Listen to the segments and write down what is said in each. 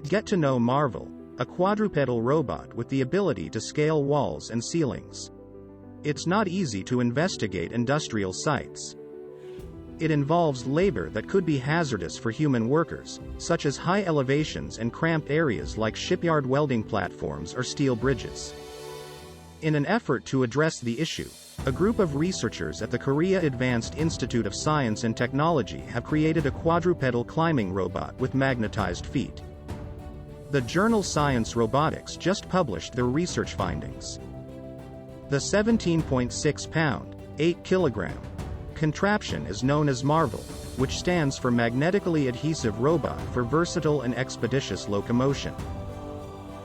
Get to know Marvel, a quadrupedal robot with the ability to scale walls and ceilings. It's not easy to investigate industrial sites. It involves labor that could be hazardous for human workers, such as high elevations and cramped areas like shipyard welding platforms or steel bridges. In an effort to address the issue, a group of researchers at the Korea Advanced Institute of Science and Technology have created a quadrupedal climbing robot with magnetized feet. The journal Science Robotics just published their research findings. The 17.6-pound, 8-kilogram contraption is known as Marvel, which stands for Magnetically Adhesive Robot for Versatile and Expeditious Locomotion.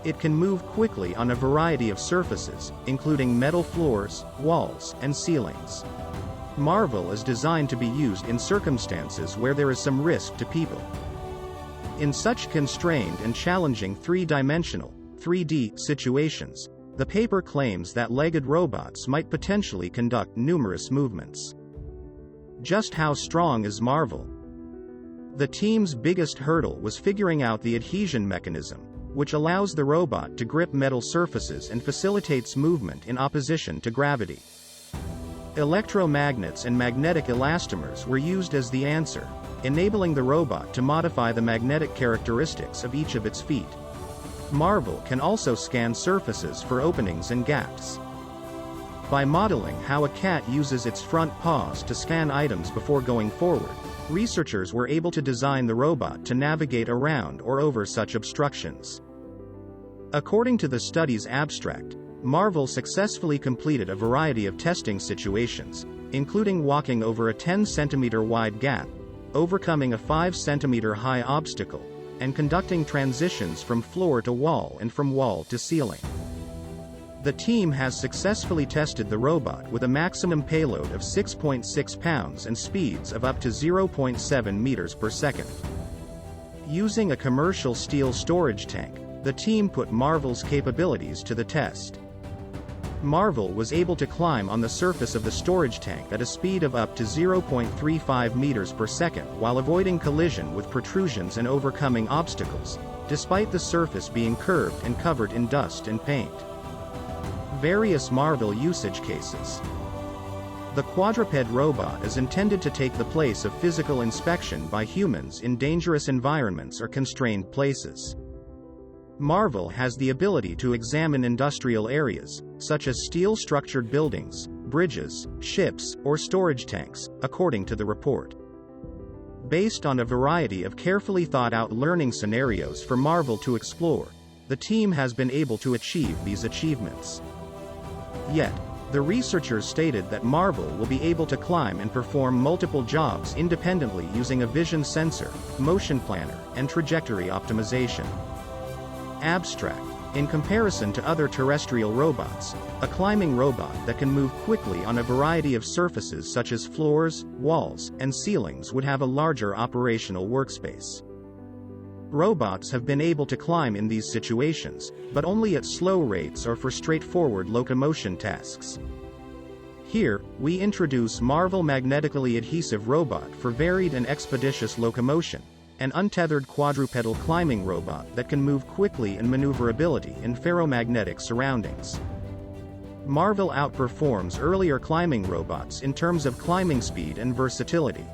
It can move quickly on a variety of surfaces, including metal floors, walls, and ceilings. Marvel is designed to be used in circumstances where there is some risk to people. In such constrained and challenging three-dimensional, 3D situations, the paper claims that legged robots might potentially conduct numerous movements. Just how strong is Marvel? The team's biggest hurdle was figuring out the adhesion mechanism, which allows the robot to grip metal surfaces and facilitates movement in opposition to gravity. Electromagnets and magnetic elastomers were used as the answer, enabling the robot to modify the magnetic characteristics of each of its feet. Marvel can also scan surfaces for openings and gaps. By modeling how a cat uses its front paws to scan items before going forward, researchers were able to design the robot to navigate around or over such obstructions. According to the study's abstract, Marvel successfully completed a variety of testing situations, including walking over a 10-centimeter wide gap, overcoming a 5-centimeter high obstacle, and conducting transitions from floor to wall and from wall to ceiling. The team has successfully tested the robot with a maximum payload of 6.6 pounds and speeds of up to 0.7 meters per second. Using a commercial steel storage tank, the team put Marvel's capabilities to the test. Marvel was able to climb on the surface of the storage tank at a speed of up to 0.35 meters per second while avoiding collision with protrusions and overcoming obstacles, despite the surface being curved and covered in dust and paint. Various Marvel usage cases. The quadruped robot is intended to take the place of physical inspection by humans in dangerous environments or constrained places. Marvel has the ability to examine industrial areas, such as steel-structured buildings, bridges, ships, or storage tanks, according to the report. Based on a variety of carefully thought-out learning scenarios for Marvel to explore, the team has been able to achieve these achievements. Yet, the researchers stated that Marvel will be able to climb and perform multiple jobs independently using a vision sensor, motion planner, and trajectory optimization. Abstract. In comparison to other terrestrial robots, a climbing robot that can move quickly on a variety of surfaces such as floors, walls, and ceilings would have a larger operational workspace. Robots have been able to climb in these situations, but only at slow rates or for straightforward locomotion tasks. Here, we introduce Marvel Magnetically Adhesive Robot for varied and expeditious locomotion, an untethered quadrupedal climbing robot that can move quickly and maneuverability in ferromagnetic surroundings. Marvel outperforms earlier climbing robots in terms of climbing speed and versatility.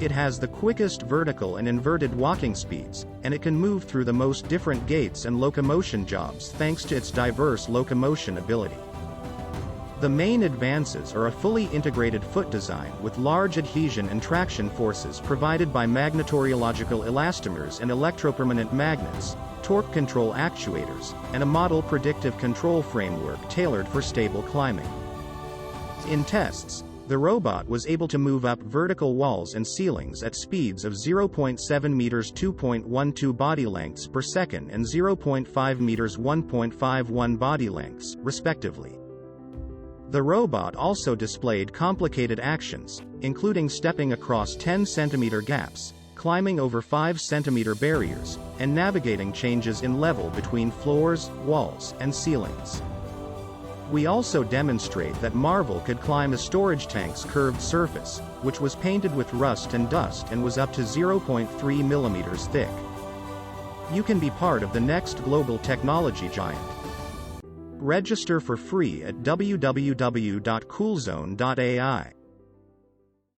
It has the quickest vertical and inverted walking speeds, and it can move through the most different gates and locomotion jobs thanks to its diverse locomotion ability. The main advances are a fully integrated foot design with large adhesion and traction forces provided by magnetorheological elastomers and electropermanent magnets, torque control actuators, and a model predictive control framework tailored for stable climbing. In tests, the robot was able to move up vertical walls and ceilings at speeds of 0.7 meters 2.12 body lengths per second and 0.5 meters 1.51 body lengths, respectively. The robot also displayed complicated actions, including stepping across 10-centimeter gaps, climbing over 5-centimeter barriers, and navigating changes in level between floors, walls, and ceilings. We also demonstrate that Marvel could climb a storage tank's curved surface, which was painted with rust and dust and was up to 0.3 millimeters thick. You can be part of the next global technology giant. Register for free at www.coolzone.ai.